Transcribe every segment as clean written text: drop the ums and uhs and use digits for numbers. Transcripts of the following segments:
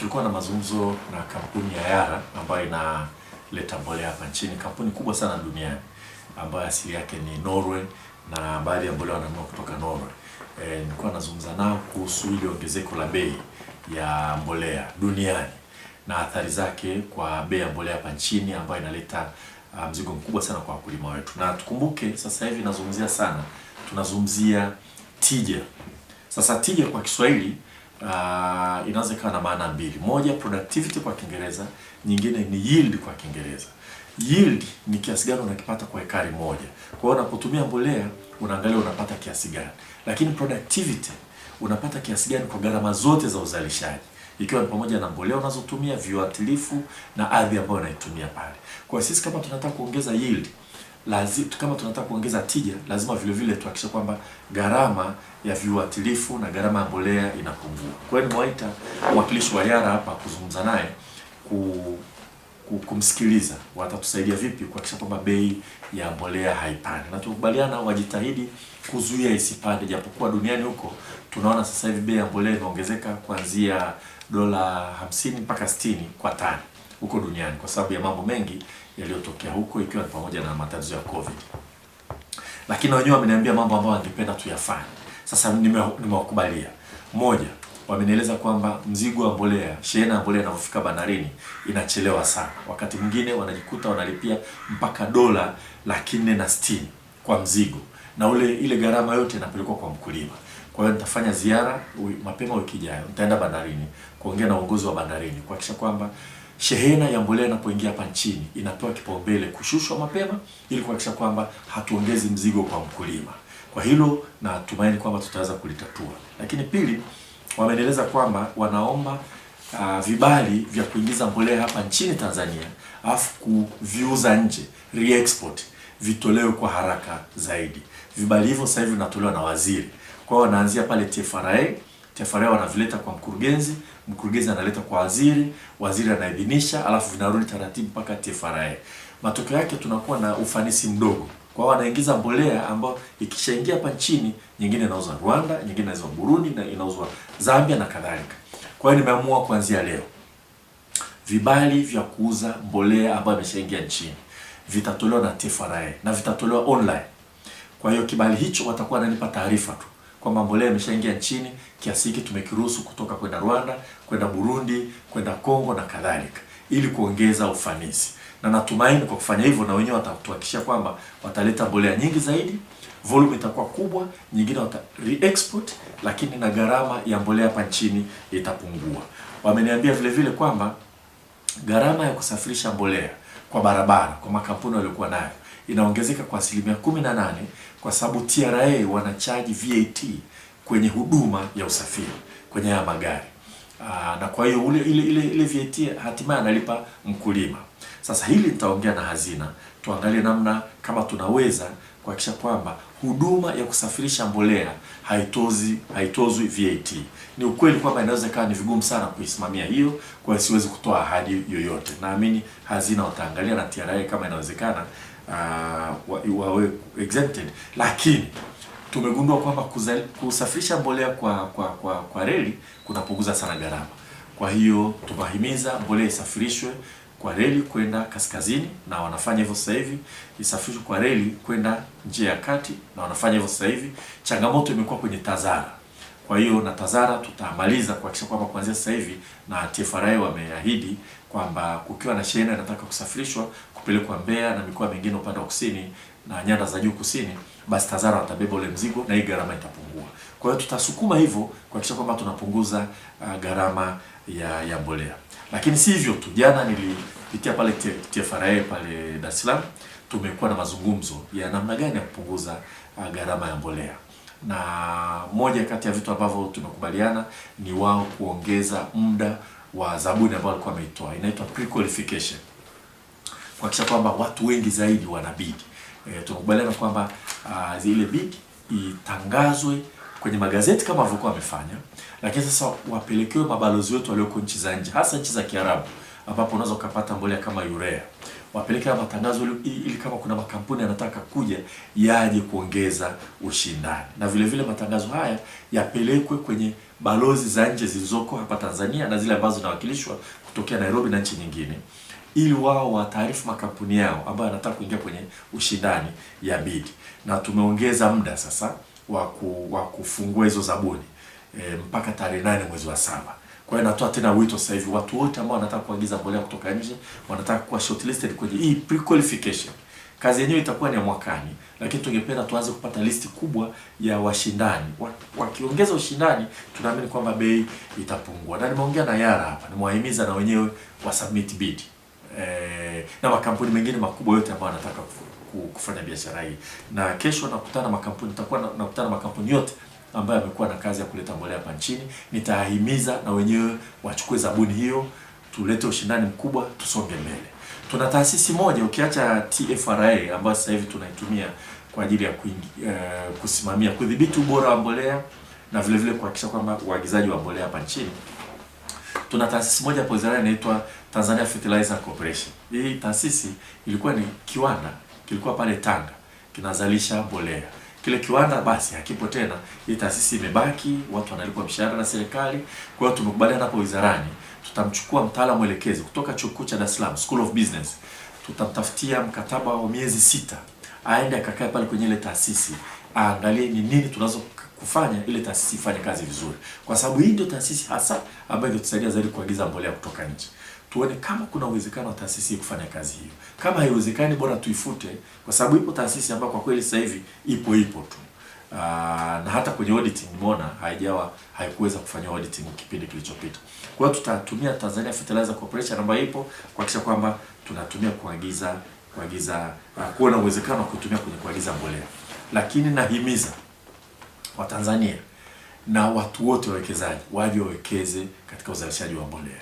tulikuwa na mazungumzo na kampuni ya Yara ambayo inaleta mbolea hapa nchini, kampuni kubwa sana duniani ambayo asili yake ni Norway na baadhi ya mbolea wananunua kutoka Norway. Nilikuwa nazungumza nao kuhusu ile ongezeko la bei ya mbolea duniani na athari zake kwa bei ya mbolea hapa nchini ambayo inaleta mzigo mkubwa sana kwa wakulima wetu. Na tukumbuke sasa hivi tunazungumzia tija. Sasa tija kwa Kiswahili inaweza kuwa na maana mbili. Moja, productivity kwa Kiingereza, nyingine ni yield kwa Kiingereza. Yield ni kiasi gani unakipata kwa ekari moja. Kwa hiyo unapotumia mbolea unaangalia unapata kiasi gani. Lakini productivity unapata kiasi gani kwa gharama zote za uzalishaji, ikiwa ni pamoja na mbolea unazotumia, viuatilifu na ardhi ambayo unaitumia pale. Kwa sisi kama tunataka kuongeza yield, kama tunataka kuongeza tija, lazima vile vile tuhakikishe kwamba gharama ya viuatilifu na gharama ya mbolea inapungua. Kwa hiyo nimewaita mwakilishi wa Yara hapa kuzungumza naye kumsikiliza watatusaidia vipi kuhakikisha kwamba bei ya mbolea haipandi. Na tukubaliana wajitahidi kuzuia isipande, japokuwa duniani huko tunaona sasa hivi bei ya mbolea imeongezeka kuanzia $50 mpaka 60 kwa tani huko duniani kwa sababu ya mambo mengi yaliyotokea huko, ikiwa ni pamoja na matatizo ya COVID. Lakini wenyewe wameniambia mambo ambayo wangependa tuyafanye. Sasa nimewakubalia. Moja, wamenieleza kwamba mzigo wa mbolea, shehena ya mbolea inapofika bandarini inachelewa sana. Wakati mwingine wanajikuta wanalipia mpaka $460 kwa mzigo. Na ile gharama yote inapelekwa kwa mkulima. Kwa hiyo nitafanya ziara mapema wiki ijayo. Nitaenda bandarini kuongea na uongozi wa bandarini kuhakikisha kwamba shehena ya mbolea inapoingia hapa nchini inapewa kipaumbele kushushwa mapema ili kuhakikisha kwamba hatuongezi mzigo kwa mkulima. Kwa hilo natumaini kwamba tutaweza kulitatua. Lakini pili, wamenieleza kwamba wanaomba vibali vya kuingiza mbolea hapa nchini Tanzania afu kuviuza nje, re-export, vitolewe kwa haraka zaidi. Vibali hivyo sasa hivi vinatolewa na waziri. Kwa hiyo wanaanzia pale TFRA wanavileta kwa mkurugenzi analeta kwa waziri anaidhinisha, alafu vinarudi taratibu mpaka TFRA. Matokeo yake tunakuwa na ufanisi mdogo. Kwa hiyo wanaingiza mbolea ambayo ikishaingia hapa nchini, nyingine inauzwa Rwanda, nyingine inauzwa Burundi na inauzwa Zambia na kadhalika. Kwa hiyo nimeamua kuanzia leo vibali vya kuuza mbolea ambayo imeshaingia nchini vitatolewa na TFRA na vitatolewa online. Kwa hiyo kibali hicho watakuwa wananipa taarifa tu kwamba mbolea imeshaingia nchini, kiasi hiki tumekiruhusu kutoka kwenda Rwanda, kwenda Burundi, kwenda Kongo na kadhalika, ili kuongeza ufanisi. Na natumaini kwa kufanya hivyo na wenyewe watatuhakikishia kwamba wataleta mbolea nyingi zaidi, volume itakuwa kubwa, nyingine re-export, lakini na gharama ya mbolea hapa nchini itapungua. Wameniambia vile vile kwamba gharama ya kusafirisha mbolea kwa barabara kwa makampuni waliokuwa nayo inaongezeka kwa 18% kwa sababu TRA wanachaji VAT kwenye huduma ya usafiri kwenye haya magari. Na kwa hiyo ile VAT hatimaye analipa mkulima. Sasa hili nitaongea na hazina, tuangalie namna kama tunaweza kuhakikisha kwamba huduma ya kusafirisha mbolea haitozwi VAT. Ni ukweli kwamba inaweza kuwa ni vigumu sana kuisimamia hiyo, kwa hiyo siwezi kutoa ahadi yoyote. Naamini hazina wataangalia na TRA kama inawezekana wawe exempted, lakini tumegundua kwamba kusafirisha mbolea kwa reli kunapunguza sana gharama. Kwa hiyo tumahimiza mbolea isafirishwe kwa reli kwenda kaskazini na wanafanya hivyo sasa hivi, isafirishwe kwa reli kwenda njia ya kati na wanafanya hivyo sasa hivi. Changamoto imekuwa kwenye TAZARA. Kwa hiyo na TAZARA tutamaliza kuhakikisha kwamba kuanzia sasa hivi, na TFRA wameahidi kwamba kukiwa na shehena inataka kusafirishwa kupelekwa Mbeya na mikoa mingine upande wa kusini na nyanda za juu kusini, basi TAZARA watabeba ule mzigo na hii gharama itapungua. Kwa hiyo tutasukuma hivyo kuhakikisha kwamba tunapunguza gharama ya mbolea. Lakini si hivyo tu, jana nilipitia pale TFRA pale Dar es Salaam, tumekuwa na mazungumzo ya namna gani ya kupunguza gharama ya mbolea. Na moja kati ya vitu ambavyo tumekubaliana ni wao kuongeza muda wa zabuni ambao walikuwa wameitoa, inaitwa pre-qualification, kuhakikisha kwamba watu wengi zaidi wanabidi. Tumekubaliana kwamba zile bid itangazwe kwenye magazeti kama walivyokuwa wamefanya, lakini sasa wapelekewe mabalozi wetu walioko nchi za nje, hasa nchi za Kiarabu, ambapo unaweza kupata mbolea kama urea. wapeleke matangazo ili kama kuna makampuni yanataka kuja yaje kuongeza ushindani, na vile vile matangazo haya yapelekwe kwenye balozi za nje zilizoko hapa Tanzania na zile ambazo zinawakilishwa kutokea Nairobi na nchi nyingine, ili wao wataarifu makampuni yao ambayo yanataka kuingia kwenye ushindani ya bid. Na tumeongeza muda sasa wa kufungua hizo zabuni mpaka tarehe 8 mwezi wa 7. Kwa hiyo natoa tena wito sasa hivi watu wote ambao wanataka kuagiza mbolea kutoka nje, wanataka kuwa shortlisted kwenye hii pre-qualification. Kazi yenyewe itakuwa ni ya mwakani, lakini tungependa tuanze kupata listi kubwa ya washindani. Wakiongeza ushindani, tunaamini kwamba bei itapungua. Na nimeongea na Yara hapa, nimewahimiza na wenyewe wa submit bid. Na makampuni mengine makubwa yote ambayo wanataka kufanya biashara hii. Na kesho nakutana makampuni, nakutana makampuni yote ambayo yamekuwa na kazi ya kuleta mbolea hapa nchini. Nitahimiza na wenyewe wachukue zabuni hiyo, tulete ushindani mkubwa, tusonge mbele. Tuna taasisi moja ukiacha TFRA ambayo sasa hivi tunaitumia kwa ajili ya kusimamia kudhibiti ubora wa mbolea na vile vile kuhakikisha kwamba uagizaji wa mbolea hapa nchini. Tuna taasisi moja hapo wizara inaitwa Tanzania Fertilizer Corporation. Hii taasisi ilikuwa ni kiwanda, kilikuwa pale Tanga, kinazalisha mbolea. Kile kiwanda basi hakipo tena, hii taasisi imebaki, watu wanalipwa mshahara na serikali. Kwa hiyo tumekubaliana hapo wizarani, tutamchukua mtaalamu mwelekezi kutoka Chuo Kikuu cha Dar es Salaam School of Business. Tutamtafutia mkataba wa miezi 6, aende akakae pale kwenye ile taasisi, aangalie ni nini tunaweza kufanya ile taasisi ifanye kazi vizuri, kwa sababu hii ndio taasisi hasa ambayo itatusaidia zaidi kuagiza mbolea kutoka nje. Tuone kama kuna uwezekano wa taasisi kufanya kazi hiyo. Kama haiwezekani, bora tuifute, kwa sababu ipo taasisi ambayo kwa kweli sasa hivi ipo tu. Na hata kwenye auditing nimeona haikuweza kufanya auditing kipindi kilichopita. Kwa hiyo tutatumia Tanzania Fertilizer Corporation ambayo ipo kuhakikisha kwamba tunatumia kuwa na uwezekano wa kutumia kwenye kuagiza mbolea. Lakini nahimiza Watanzania na watu wote wawekezaji waje wawekeze katika uzalishaji wa mbolea.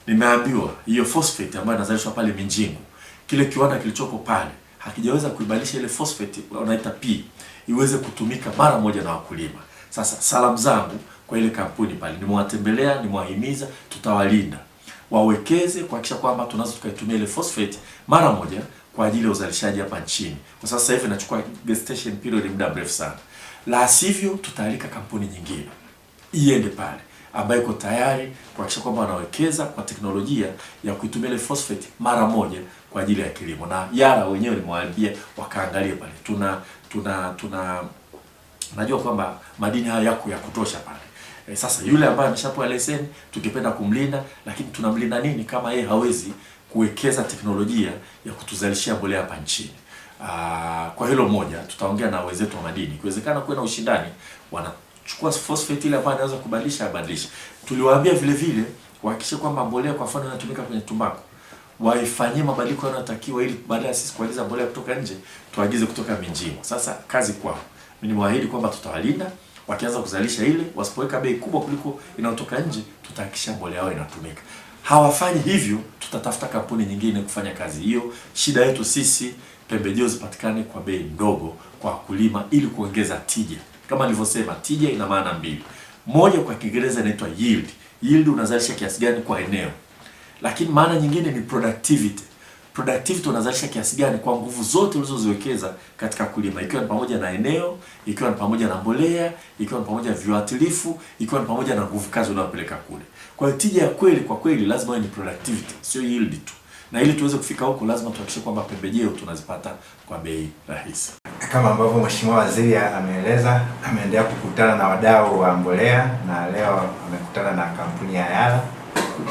Nimeambiwa hiyo phosphate ambayo inazalishwa pale Minjingu, kile kiwanda kilichopo pale hakijaweza kuibadilisha ile phosphate wanaita P iweze kutumika mara moja na wakulima. Sasa salamu zangu kwa ile kampuni pale, nimewatembelea, nimewahimiza, tutawalinda wawekeze kuhakikisha kwamba tunaweza tukaitumia ile phosphate mara moja kwa ajili ya uzalishaji hapa nchini, kwa sasa hivi inachukua gestation period muda mrefu sana. La sivyo tutaalika kampuni nyingine iende pale ambayo iko tayari kuhakikisha kwamba wanawekeza kwa teknolojia ya kuitumia ile phosphate mara moja kwa ajili ya kilimo. Na Yara wenyewe nimewaambia wakaangalie pale. Najua kwamba madini haya yako ya kutosha pale. Sasa yule ambaye ameshapewa leseni tukipenda kumlinda, lakini tunamlinda nini kama yeye hawezi kuwekeza teknolojia ya kutuzalishia mbolea hapa nchini? Kwa hilo moja tutaongea na wenzetu wa madini. Ikiwezekana kuwe na ushindani, wanachukua phosphate ile ambayo anaweza kubadilisha. Tuliwaambia vile vile kuhakikisha kwamba mbolea kwa mfano inatumika kwenye tumbaku, waifanyie mabadiliko yanayotakiwa ili baada ya sisi kuagiza mbolea kutoka nje tuagize kutoka Minjingu. Sasa kazi kwao. Mimi nimewaahidi kwamba tutawalinda, wakianza kuzalisha ile, wasipoweka bei kubwa kuliko inayotoka nje, tutahakikisha mbolea yao inatumika. Hawafanyi hivyo, tutatafuta kampuni nyingine kufanya kazi hiyo. Shida yetu sisi, pembejeo zipatikane kwa bei ndogo kwa wakulima ili kuongeza tija. Kama nilivyosema, tija ina maana mbili. Moja kwa Kiingereza inaitwa yield. Yield unazalisha kiasi gani kwa eneo. Lakini maana nyingine ni productivity. Productivity unazalisha kiasi gani kwa nguvu zote ulizoziwekeza katika kulima, ikiwa ni pamoja na eneo, ikiwa ni pamoja na mbolea, ikiwa ni pamoja na viuatilifu, ikiwa ni pamoja na nguvu kazi unayopeleka kule. Kwa hiyo tija ya kweli kwa kweli lazima ni productivity, sio yield tu. Na ili tuweze kufika huko lazima tuhakikishe kwamba pembejeo tunazipata kwa bei rahisi. Kama ambavyo Mheshimiwa Waziri ameeleza, ameendelea kukutana na wadau wa mbolea na leo amekutana na kampuni ya Yara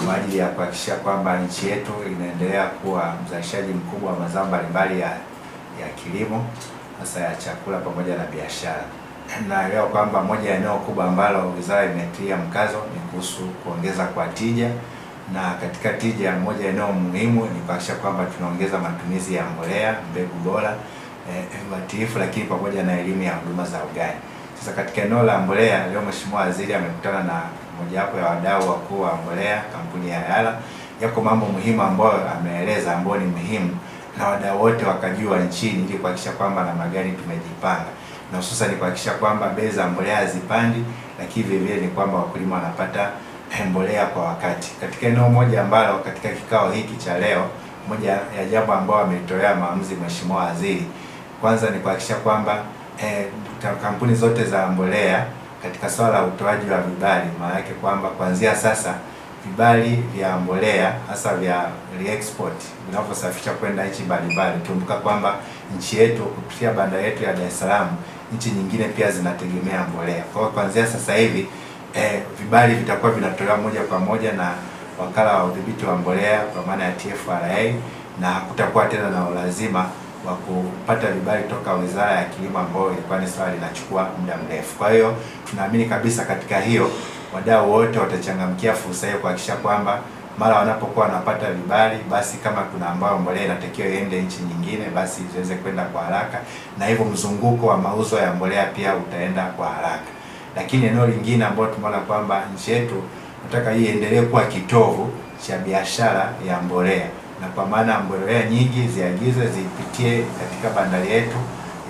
kwa ajili ya kuhakikisha kwamba nchi yetu inaendelea kuwa mzalishaji mkubwa wa mazao mbalimbali ya kilimo, hasa ya chakula pamoja na biashara. Naelewa kwamba moja ya eneo kubwa ambalo wizara imetia mkazo ni kuhusu kuongeza kwa tija, na katika tija moja eneo muhimu ni kuhakikisha kwamba tunaongeza matumizi ya mbolea, mbegu bora, viuatilifu, lakini pamoja na elimu ya huduma za ugani. Sasa katika eneo la mbolea leo Mheshimiwa Waziri amekutana na mojawapo ya wadau wakuu wa mbolea, kampuni ya Yara. Yako mambo muhimu ambayo ameeleza ambayo ni muhimu na wadau wote wakajua nchini ili kuhakikisha kwamba namna gani tumejipanga, na hususan kuhakikisha kwamba bei za mbolea hazipandi, lakini vile vile ni kwamba wakulima wanapata mbolea kwa wakati. Katika eneo moja ambalo katika kikao hiki cha leo moja ya jambo ambao ametolea maamuzi Mheshimiwa Waziri, kwanza ni kuhakikisha kwamba kampuni zote za mbolea katika swala la utoaji wa vibali, maana yake kwamba kuanzia sasa vibali vya mbolea hasa vya re-export vinavyosafisha kwenda nchi mbalimbali. Tukumbuka kwamba nchi yetu kupitia bandari yetu ya Dar es Salaam, nchi nyingine pia zinategemea mbolea. Kwa hiyo kuanzia sasa hivi vibali vitakuwa vinatolewa moja kwa moja na wakala wa udhibiti wa mbolea kwa maana ya TFRA, na hakutakuwa tena na ulazima wa kupata vibali toka Wizara ya Kilimo, ambayo ilikuwa ni swali linachukua muda mrefu. Kwa hiyo tunaamini kabisa katika hiyo wadau wote watachangamkia fursa hiyo kuhakikisha kwamba mara wanapokuwa wanapata vibali, basi kama kuna ambao mbolea inatakiwa iende nchi nyingine, basi ziweze kwenda kwa haraka, na hivyo mzunguko wa mauzo ya mbolea pia utaenda kwa haraka. Lakini eneo lingine ambalo tumeona kwamba nchi yetu nataka hii iendelee kuwa kitovu cha biashara ya mbolea, na kwa maana mbolea nyingi ziagizwe zipitie katika bandari yetu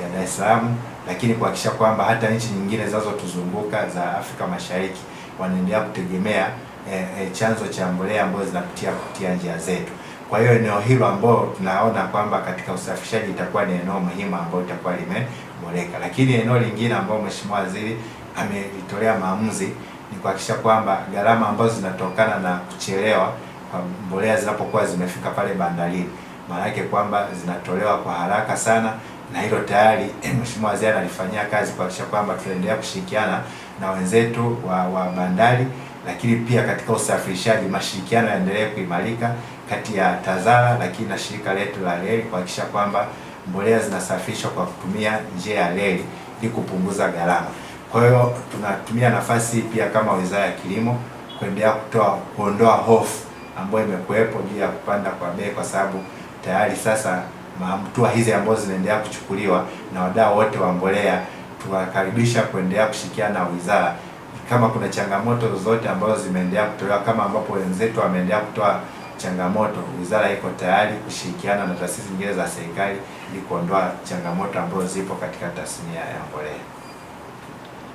ya Dar es Salaam, lakini kuhakikisha kwamba hata nchi nyingine zinazotuzunguka za Afrika Mashariki wanaendelea kutegemea chanzo cha mbolea ambazo zinapitia kupitia njia zetu. Kwa hiyo eneo hilo ambalo tunaona kwamba katika usafirishaji itakuwa ni eneo muhimu ambalo itakuwa limeboreka. Lakini eneo lingine ambalo Mheshimiwa Waziri amelitolea maamuzi ni kuhakikisha kwamba gharama ambazo zinatokana na kuchelewa kwa mbolea zinapokuwa zimefika pale bandarini, maana yake kwamba zinatolewa kwa haraka sana, na hilo tayari Mheshimiwa Waziri analifanyia kazi kuhakikisha kwamba tunaendelea kushirikiana na wenzetu wa bandari, lakini pia katika usafirishaji mashirikiano yaendelee kuimarika kati ya TAZARA lakini na shirika letu la reli kuhakikisha kwamba mbolea zinasafirishwa kwa kutumia njia ya reli ili kupunguza gharama. Kwa hiyo tunatumia nafasi pia kama Wizara ya Kilimo kuendelea kuondoa hofu ambayo imekuwepo juu ya kupanda kwa bei, kwa sababu tayari sasa hatua hizi ambazo zinaendelea kuchukuliwa na wadau wote wa mbolea, tuwakaribisha kuendelea kushirikiana na wizara. Kama kuna changamoto zozote ambazo zimeendelea kutolewa, kama ambapo wenzetu wameendelea kutoa changamoto, wizara iko tayari kushirikiana na taasisi nyingine za serikali ili kuondoa changamoto ambazo zipo katika tasnia ya mbolea.